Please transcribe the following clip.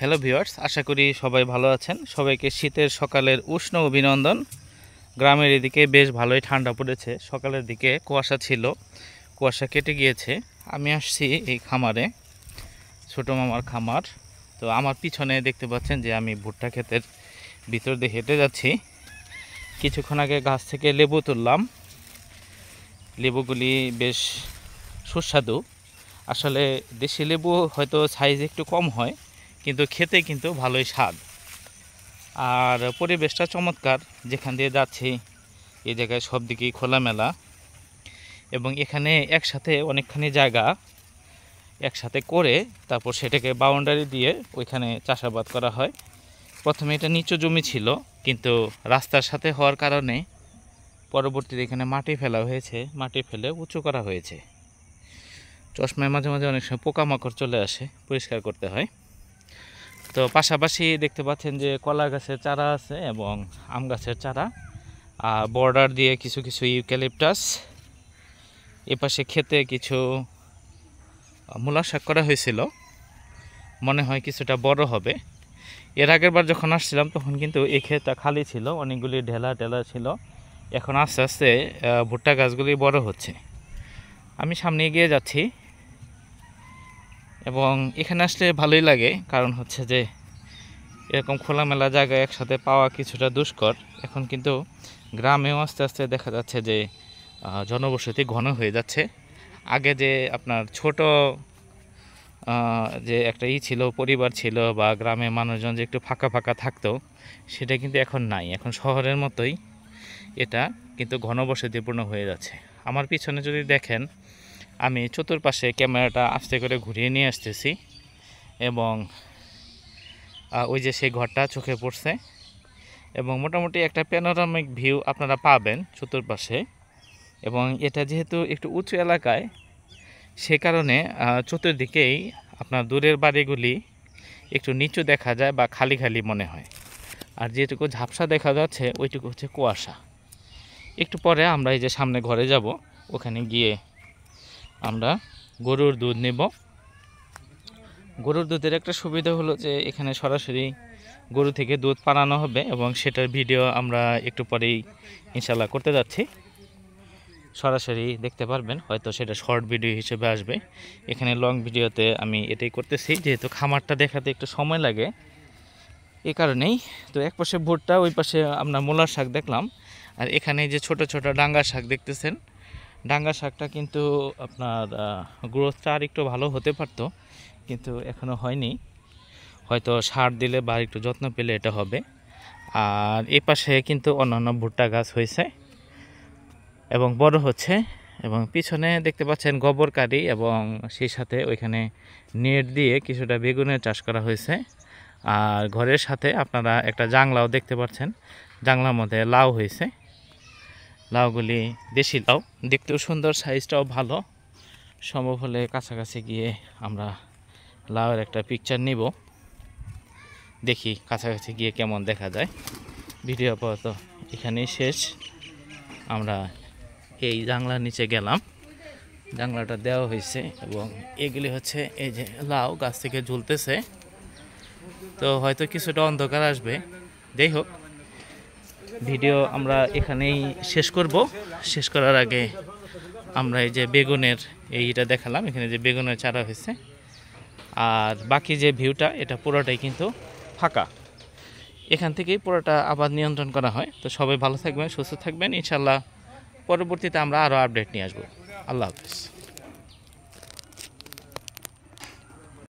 Hello viewers, আশা করি সবাই ভালো আছেন। সবাইকে শীতের সকালের উষ্ণ অভিনন্দন। গ্রামের এদিকে বেশ ভালোই ঠান্ডা পড়েছে। সকালের দিকে কুয়াশা ছিল, কুয়াশা কেটে গিয়েছে। আমি আসছি এই খামারে, ছোটো মামার খামার। তো আমার পিছনে দেখতে পাচ্ছেন যে আমি ভুট্টা ক্ষেতের ভিতর দিয়ে হেঁটে যাচ্ছি। কিছুক্ষণ আগে গাছ থেকে লেবু তুললাম। লেবুগুলি বেশ সুস্বাদু। আসলে দেশি লেবু হয়তো সাইজ একটু কম হয়, কিন্তু খেতে কিন্তু ভালোই স্বাদ। আর পরিবেশটা চমৎকার। যেখান দিয়ে যাচ্ছি এই জায়গায় সব দিকেই খোলামেলা, এবং এখানে একসাথে অনেকখানি জায়গা একসাথে করে তারপর সেটাকে বাউন্ডারি দিয়ে ওইখানে চাষাবাদ করা হয়। প্রথমে এটা নিচু জমি ছিল, কিন্তু রাস্তার সাথে হওয়ার কারণে পরবর্তীতে এখানে মাটি ফেলা হয়েছে, মাটি ফেলে উঁচু করা হয়েছে। চশমায় মাঝে মাঝে অনেক সময় পোকামাকড় চলে আসে, পরিষ্কার করতে হয়। তো পাশাপাশি দেখতে পাচ্ছেন যে কলা গাছের চারা আছে এবং আম গাছের চারা, বর্ডার দিয়ে কিছু কিছু ইউক্যালিপটাস। এপাশে খেতে কিছু মূলা শাক করা হয়েছিল, মনে হয় কিছুটা বড় হবে। এর আগের বার যখন আসছিলাম তখন কিন্তু এই ক্ষেতটা খালি ছিল, অনেকগুলি ঢেলা ঢেলা ছিল। এখন আস্তে আস্তে ভুট্টা গাছগুলি বড় হচ্ছে। আমি সামনে এগিয়ে যাচ্ছি, এবং এখানে আসলে ভালোই লাগে, কারণ হচ্ছে যে এরকম খোলামেলা জায়গায় একসাথে পাওয়া কিছুটা দুষ্কর। এখন কিন্তু গ্রামেও আস্তে আস্তে দেখা যাচ্ছে যে জনবসতি ঘন হয়ে যাচ্ছে। আগে যে আপনার ছোট যে একটা ছিল, পরিবার ছিল, বা গ্রামে মানুষজন যে একটু ফাঁকা ফাঁকা থাকতো, সেটা কিন্তু এখন নাই। এখন শহরের মতোই এটা কিন্তু ঘনবসতিপূর্ণ হয়ে যাচ্ছে। আমার পিছনে যদি দেখেন, আমি চতুর্পাশে ক্যামেরাটা আস্তে করে ঘুরিয়ে নিয়ে আসতেছি, এবং ওই যে সেই ঘরটা চোখে পড়ছে, এবং মোটামুটি একটা প্যানোরামিক ভিউ আপনারা পাবেন চতুর্পাশে। এবং এটা যেহেতু একটু উঁচু এলাকায়, সে কারণে চতুর্দিকেই আপনার দূরের বাড়িগুলি একটু নিচু দেখা যায় বা খালি খালি মনে হয়। আর যেটুকু ঝাপসা দেখা যাচ্ছে ওইটুকু হচ্ছে কুয়াশা। একটু পরে আমরা এই যে সামনে ঘরে যাব, ওখানে গিয়ে আমরা গরুর দুধ নেব। গরুর দুধের একটা সুবিধা হলো যে এখানে সরাসরি গরু থেকে দুধ পানানো হবে, এবং সেটার ভিডিও আমরা একটু পরেই ইনশাল্লাহ করতে যাচ্ছি। সরাসরি দেখতে পারবেন, হয়তো সেটা শর্ট ভিডিও হিসেবে আসবে। এখানে লং ভিডিওতে আমি এটাই করতেছি, যেহেতু খামারটা দেখাতে একটু সময় লাগে, এই কারণেই। তো এক পাশে ভুট্টা, ওই পাশে আমরা মূলার শাক দেখলাম। আর এখানে যে ছোট ছোট ডাঙ্গা শাক দেখতেছেন, ডাঙ্গা শাকটা কিন্তু আপনার গ্রোথটা আর একটু ভালো হতে পারতো, কিন্তু এখনও হয়নি। হয়তো সার দিলে বা একটু যত্ন পেলে এটা হবে। আর এই পাশে কিন্তু অন্যান্য ভুট্টা গাছ হয়েছে এবং বড় হচ্ছে, এবং পিছনে দেখতে পাচ্ছেন গোবর কারি, এবং সেই সাথে ওইখানে নেট দিয়ে কিছুটা বেগুনের চাষ করা হয়েছে। আর ঘরের সাথে আপনারা একটা জাংলাও দেখতে পাচ্ছেন, জাংলার মধ্যে লাউ হয়েছে। লাউগুলি দেশি লাউ, দেখতেও সুন্দর, সাইজটাও ভালো। সম্ভব হলে কাছাকাছি গিয়ে আমরা লাউয়ের একটা পিকচার নিব, দেখি কাছাকাছি গিয়ে কেমন দেখা যায়। ভিডিও আপাতত এখানেই শেষ। আমরা এই জানলার নিচে গেলাম, জানলাটা দেওয়া হয়েছে, এবং এগুলি হচ্ছে এই যে লাউ গাছ থেকে ঝুলতেছে। তো হয়তো কিছুটা অন্ধকার আসবে, যাই হোক ভিডিও আমরা এখানেই শেষ করব। শেষ করার আগে আমরা এই যে বেগুনের এইটা দেখালাম, এখানে যে বেগুনের চারা হয়েছে, আর বাকি যে ভিউটা এটা পুরোটাই কিন্তু ফাঁকা। এখান থেকেই পুরোটা আবাদ নিয়ন্ত্রণ করা হয়। তো সবাই ভালো থাকবেন, সুস্থ থাকবেন, ইনশাল্লাহ পরবর্তীতে আমরা আরও আপডেট নিয়ে আসবো। আল্লাহ হাফেজ।